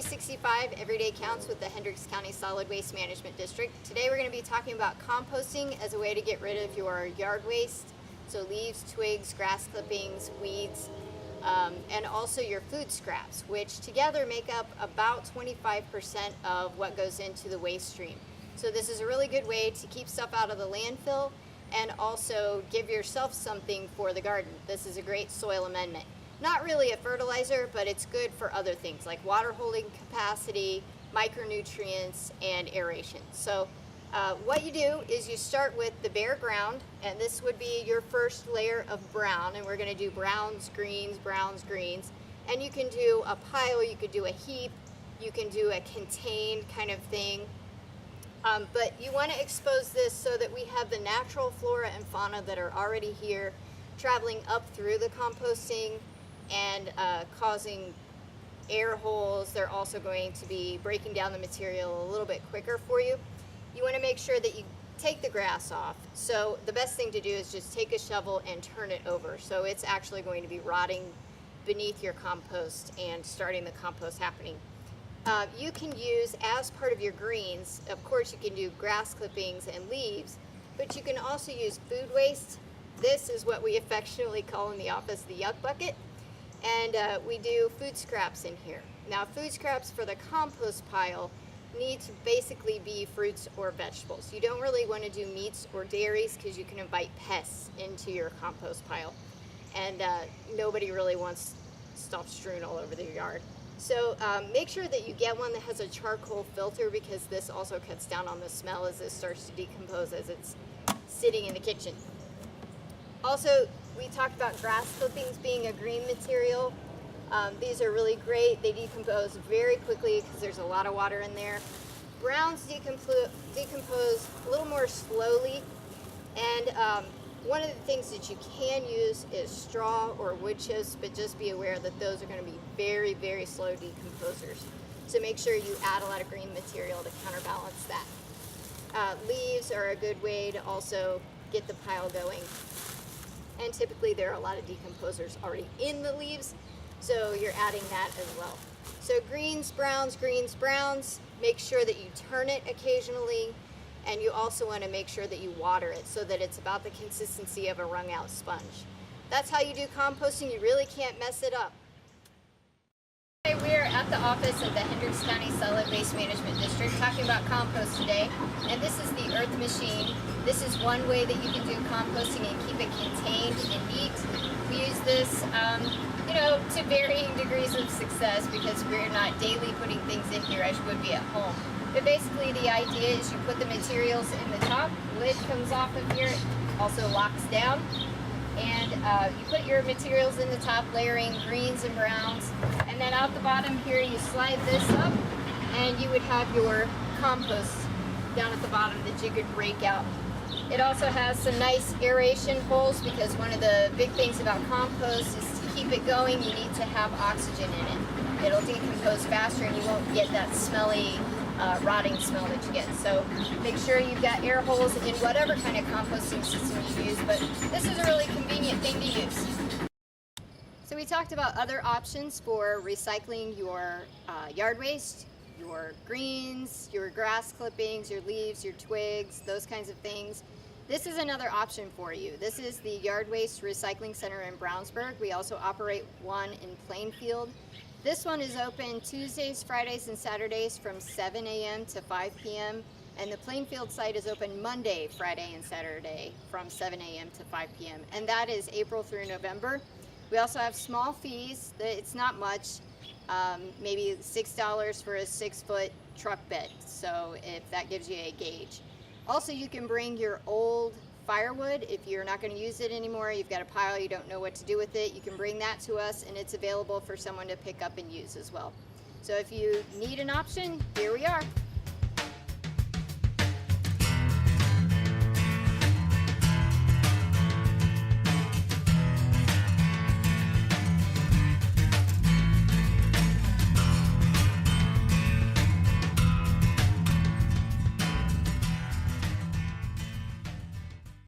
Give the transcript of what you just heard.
365 Everyday Counts with the Hendricks County Solid Waste Management District. Today we're going to be talking about composting as a way to get rid of your yard waste, so leaves, twigs, grass clippings, weeds, and also your food scraps, which together make up about 25% of what goes into the waste stream. So this is a really good way to keep stuff out of the landfill and also give yourself something for the garden. This is a great soil amendment. Not really a fertilizer, but it's good for other things like water holding capacity, micronutrients, and aeration. So what you do is you start with the bare ground, and this would be your first layer of brown, and we're going to do browns, greens, and you can do a pile, you could do a heap, you can do a contained kind of thing. But you want to expose this so that we have the natural flora and fauna that are already here traveling up through the composting and causing air holes. They're also going to be breaking down the material a little bit quicker for you. You want to make sure that you take the grass off. So the best thing to do is just take a shovel and turn it over. So it's actually going to be rotting beneath your compost and starting the compost happening. You can use, as part of your greens, of course you can do grass clippings and leaves, but you can also use food waste. This is what we affectionately call in the office the yuck bucket. And we do food scraps in here. Now, food scraps for the compost pile need to basically be fruits or vegetables. You don't really want to do meats or dairies because you can invite pests into your compost pile. And nobody really wants stuff strewn all over their yard. So make sure that you get one that has a charcoal filter, because this also cuts down on the smell as this starts to decompose as it's sitting in the kitchen. Also, we talked about grass clippings being a green material. These are really great. They decompose very quickly because there's a lot of water in there. Browns decompose a little more slowly. And one of the things that you can use is straw or wood chips, but just be aware that those are going to be very, very slow decomposers. So make sure you add a lot of green material to counterbalance that. Leaves are a good way to also get the pile going. And typically there are a lot of decomposers already in the leaves, so you're adding that as well. So greens, browns, make sure that you turn it occasionally, and you also want to make sure that you water it so that it's about the consistency of a wrung out sponge. That's how you do composting. You really can't mess it up. We are at the office of the Hendricks County Solid Waste Management District talking about compost today, and this is the earth machine. This is one way that you can do composting and keep it contained and neat. We use this, to varying degrees of success because we're not daily putting things in here as you would be at home. But basically the idea is you put the materials in the top, lid comes off of here, it also locks down, and you put your materials in the top, layering greens and browns, and then out the bottom here you slide this up and you would have your compost down at the bottom that you could rake out. It also has some nice aeration holes because one of the big things about compost is to keep it going you need to have oxygen in it. It'll decompose faster and you won't get that smelly rotting smell that you get. So make sure you've got air holes in whatever kind of composting system you use, but this is a really convenient thing to use. So we talked about other options for recycling your yard waste, your greens, your grass clippings, your leaves, your twigs, those kinds of things. This is another option for you. This is the Yard Waste Recycling Center in Brownsburg. We also operate one in Plainfield. This one is open Tuesdays, Fridays, and Saturdays from 7 a.m. to 5 p.m. And the Plainfield site is open Monday, Friday, and Saturday from 7 a.m. to 5 p.m. And that is April through November. We also have small fees. It's not much, maybe $6 for a 6-foot truck bed. So if that gives you a gauge. Also, you can bring your old firewood. If you're not going to use it anymore, you've got a pile, you don't know what to do with it, you can bring that to us and it's available for someone to pick up and use as well. So if you need an option, here we are.